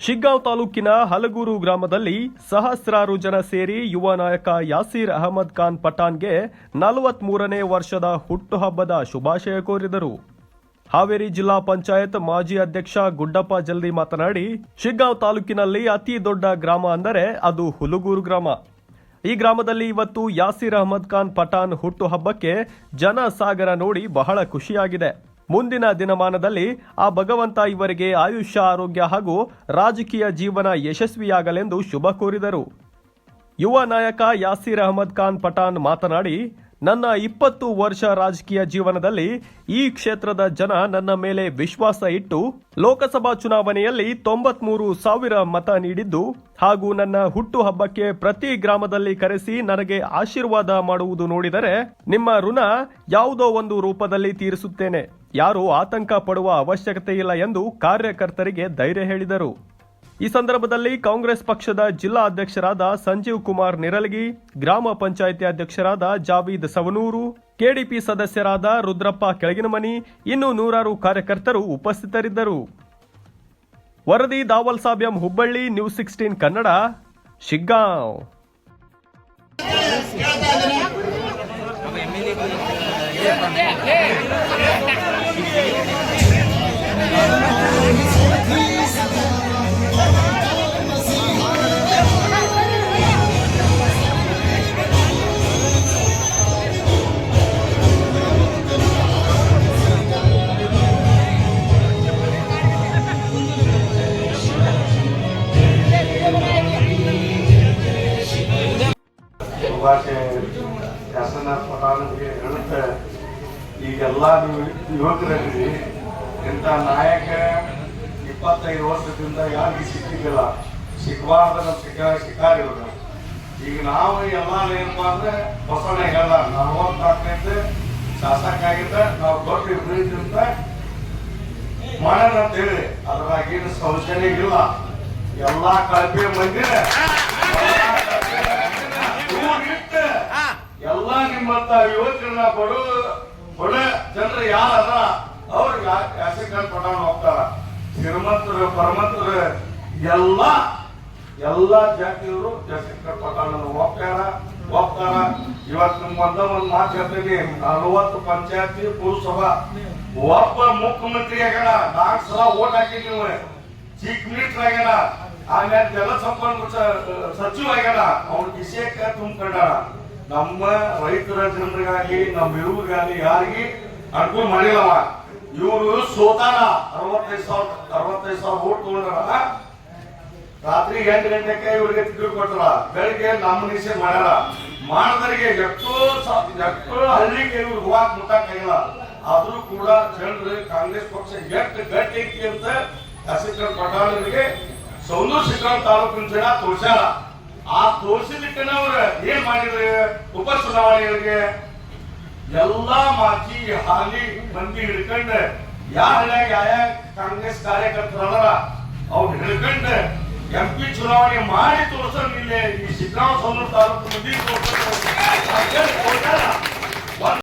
ಶಿಗ್ಗಾಂವ್ ತಾಲೂಕಿನ ಹಲಗೂರು ಗ್ರಾಮದಲ್ಲಿ ಸಹಸ್ರಾರು ಜನ ಸೇರಿ ಯುವ ನಾಯಕ ಯಾಸೀರ್ ಅಹಮದ್ ಖಾನ್ ಪಠಾಣ್ಗೆ 43ನೇ ವರ್ಷದ ಹುಟ್ಟುಹಬ್ಬದ ಶುಭಾಶಯ ಕೋರಿದರು. ಹಾವೇರಿ ಜಿಲ್ಲಾ ಪಂಚಾಯತ್ ಮಾಜಿ ಅಧ್ಯಕ್ಷ ಗುಡ್ಡಪ್ಪ ಜಲ್ದಿ ಮಾತನಾಡಿ, ಶಿಗ್ಗಾಂವ್ ತಾಲೂಕಿನಲ್ಲಿ ಅತಿ ದೊಡ್ಡ ಗ್ರಾಮ ಅಂದರೆ ಅದು ಹುಲಗೂರು ಗ್ರಾಮ. ಈ ಗ್ರಾಮದಲ್ಲಿ ಇವತ್ತು ಯಾಸೀರ್ ಅಹಮದ್ ಖಾನ್ ಪಠಾಣ್ ಹುಟ್ಟುಹಬ್ಬಕ್ಕೆ ಜನಸಾಗರ ನೋಡಿ ಬಹಳ ಖುಷಿಯಾಗಿದೆ. ಮುಂದಿನ ದಿನಮಾನದಲ್ಲಿ ಆ ಭಗವಂತ ಇವರಿಗೆ ಆಯುಷ್ಯ, ಆರೋಗ್ಯ ಹಾಗೂ ರಾಜಕೀಯ ಜೀವನ ಯಶಸ್ವಿಯಾಗಲೆಂದು ಶುಭ ಕೋರಿದರು. ಯುವ ನಾಯಕ ಯಾಸೀರ್ ಅಹಮದ್ ಖಾನ್ ಪಠಾಣ್ ಮಾತನಾಡಿ, ನನ್ನ 20 ವರ್ಷ ರಾಜಕೀಯ ಜೀವನದಲ್ಲಿ ಈ ಕ್ಷೇತ್ರದ ಜನ ನನ್ನ ಮೇಲೆ ವಿಶ್ವಾಸ ಇಟ್ಟು ಲೋಕಸಭಾ ಚುನಾವಣೆಯಲ್ಲಿ 93,000 ಮತ ನೀಡಿದ್ದು ಹಾಗೂ ನನ್ನ ಹುಟ್ಟುಹಬ್ಬಕ್ಕೆ ಪ್ರತಿ ಗ್ರಾಮದಲ್ಲಿ ಕರೆಸಿ ನನಗೆ ಆಶೀರ್ವಾದ ಮಾಡುವುದು ನೋಡಿದರೆ ನಿಮ್ಮ ಋಣ ಯಾವುದೋ ಒಂದು ರೂಪದಲ್ಲಿ ತೀರಿಸುತ್ತೇನೆ. ಯಾರೂ ಆತಂಕ ಪಡುವ ಅವಶ್ಯಕತೆ ಇಲ್ಲ ಎಂದು ಕಾರ್ಯಕರ್ತರಿಗೆ ಧೈರ್ಯ ಹೇಳಿದರು. ಈ ಸಂದರ್ಭದಲ್ಲಿ ಕಾಂಗ್ರೆಸ್ ಪಕ್ಷದ ಜಿಲ್ಲಾ ಅಧ್ಯಕ್ಷರಾದ ಸಂಜೀವ್ ಕುಮಾರ್ ನಿರಲಗಿ, ಗ್ರಾಮ ಪಂಚಾಯಿತಿ ಅಧ್ಯಕ್ಷರಾದ ಜಾವೀದ್ ಸವನೂರು, ಕೆಡಿಪಿ ಸದಸ್ಯರಾದ ರುದ್ರಪ್ಪ ಕೆಳಗಿನಮನಿ, ಇನ್ನೂ ನೂರಾರು ಕಾರ್ಯಕರ್ತರು ಉಪಸ್ಥಿತರಿದ್ದರು. ವರದಿ ದಾವಲ್ ಸಾಬ್ಯಂ, ಹುಬ್ಬಳ್ಳಿ, ನ್ಯೂಸ್ 16 ಕನ್ನಡ, ಶಿಗ್ಗಾಂವ್. ಯಾಸೀರ್ ಪಠಾಣ್ಗೆ ಹೇಳುತ್ತೆ, ಈಗೆಲ್ಲ ನೀವು ಯುವಕರಲ್ಲಿ ಇಂಥ ನಾಯಕ 25 ವರ್ಷದಿಂದ ಯಾರಿಗೆ ಸಿಕ್ಕಿದ್ದಿಲ್ಲ, ಸಿಕ್ಕಬಾರ್ದ ಸಿಕ್ಕಾರಿಲ್ಲ. ಈಗ ನಾವು ಎಲ್ಲ ಏನಪ್ಪಾ ಅಂದ್ರೆ ಬಸವಣ್ಣ ಹೇಳ 44ನೇ ಶಾಸಕ ಆಗಿದ್ದ ನಾವು ದೊಡ್ಡ ಪ್ರೀತಿಯಿಂದ ಮಾಡೋಣ ಅಂತೇಳಿ ಅದ್ರಾಗೇನು ಶೌಚಾಲಯ ಇಲ್ಲ, ಎಲ್ಲಾ ಕಳಪೆ ಮಂದಿರ ಎಲ್ಲ ನಿಮ್ಮಂತ ಯುವಕರನ್ನ ಬಡ ಜನರು ಯಾರದ ಅವ್ರಿಗೆ ಯಾಸೀರ್ ಖಾನ್ ಪಠಾಣ್ ಹೋಗ್ತಾರ. ಶ್ರೀಮಂತರು ಪರಮಂತರು ಎಲ್ಲ ಜಾತಿಯವರು ಯಾಸೀರ್ ಖಾನ್ ಪಠಾಣ್ ಹೋಗ್ತಾರ. ಇವತ್ತು ನಿಮ್ಗೆ ಒಂದು ಮಾತು ಹೇಳ್ತೀನಿ, 40 ಪಂಚಾಯತಿ ಪುರಸಭಾ ಒಬ್ಬ ಮುಖ್ಯಮಂತ್ರಿ ಆಗ್ಯಾನ, 4 ಸಲ ಓಟ್ ಹಾಕಿ ನೀವು ಚೀಫ್ ಮಿನಿಸ್ಟರ್ ಆಗ್ಯಾನ, ಆಮೇಲೆ ಜಲಸಂಪನ್ಮೂಲ ಸಚಿವ ಆಗ್ಯಾನ, ಅವ್ನ ವಿಷಯಕ್ಕ ತುಂಬಿಕೊಂಡ. ನಮ್ಮ ರೈತರ ಜನರಿಗಾಗಿ ನಮ್ಮ ಇವ್ರಿಗಾಗಿ ಯಾರಿಗೆ ಅನುಕೂಲ ಮಾಡಿಲ್ಲವ. ಇವರು ಸೋತಾರ 65,000 ಓಟ್ ತಗೊಂಡ್ರ. ರಾತ್ರಿ 8 ಗಂಟೆಗೆ ಇವ್ರಿಗೆ ಟಿಕೆಟ್ ಕೊಟ್ಟರ, ಬೆಳಿಗ್ಗೆ ನಾಮಿನೇಷನ್ ಮಾಡ್ಯಾರ. ಮಾಡಿದರಿಗೆ ಎಷ್ಟೋ ಹಳ್ಳಿಗೆ ಇವ್ರು ಹೋಗಾಕ್ ಮುಟ್ಟಾಗಿಲ್ಲ. ಆದ್ರೂ ಕೂಡ ಜನರು ಕಾಂಗ್ರೆಸ್ ಪಕ್ಷ ಎಷ್ಟು ಗಟ್ಟಿ ಐತಿ ಅಂತ ಯಾಸೀರ್ ಖಾನ್ ಪಠಾಣ್ಗೆ ಸೌಂದೂರು ಶಿಗ್ಗಾಂವ್ ತಾಲೂಕಿನ ಜನ ತೋರ್ಸ್ಯಾರ. ಆ ತೋರಿಸಿದಕ್ಕೆ ಅವ್ರ ಏನ್ ಮಾಡಿದ್ರೆ ಉಪಚುನಾವಣೆಗಳಿಗೆ ಎಲ್ಲಾ ಮಾಜಿ ಹಾಲಿ ಮಂದಿ ಹಿಡ್ಕೊಂಡ್ ಯಾವ ಕಾಂಗ್ರೆಸ್ ಕಾರ್ಯಕರ್ತರಲ್ಲ ಅವ್ರು ಹಿಡ್ಕೊಂಡ್ MP ಚುನಾವಣೆ ಮಾಡಿ ತೋರ್ಸಂಗಿಲ್ಲ. ಈ ಶಿಗ್ಗಾಂವ್ ಸೌಂದೂರು ತಾಲೂಕು ಮಂದಿ ತೋರ್ಸ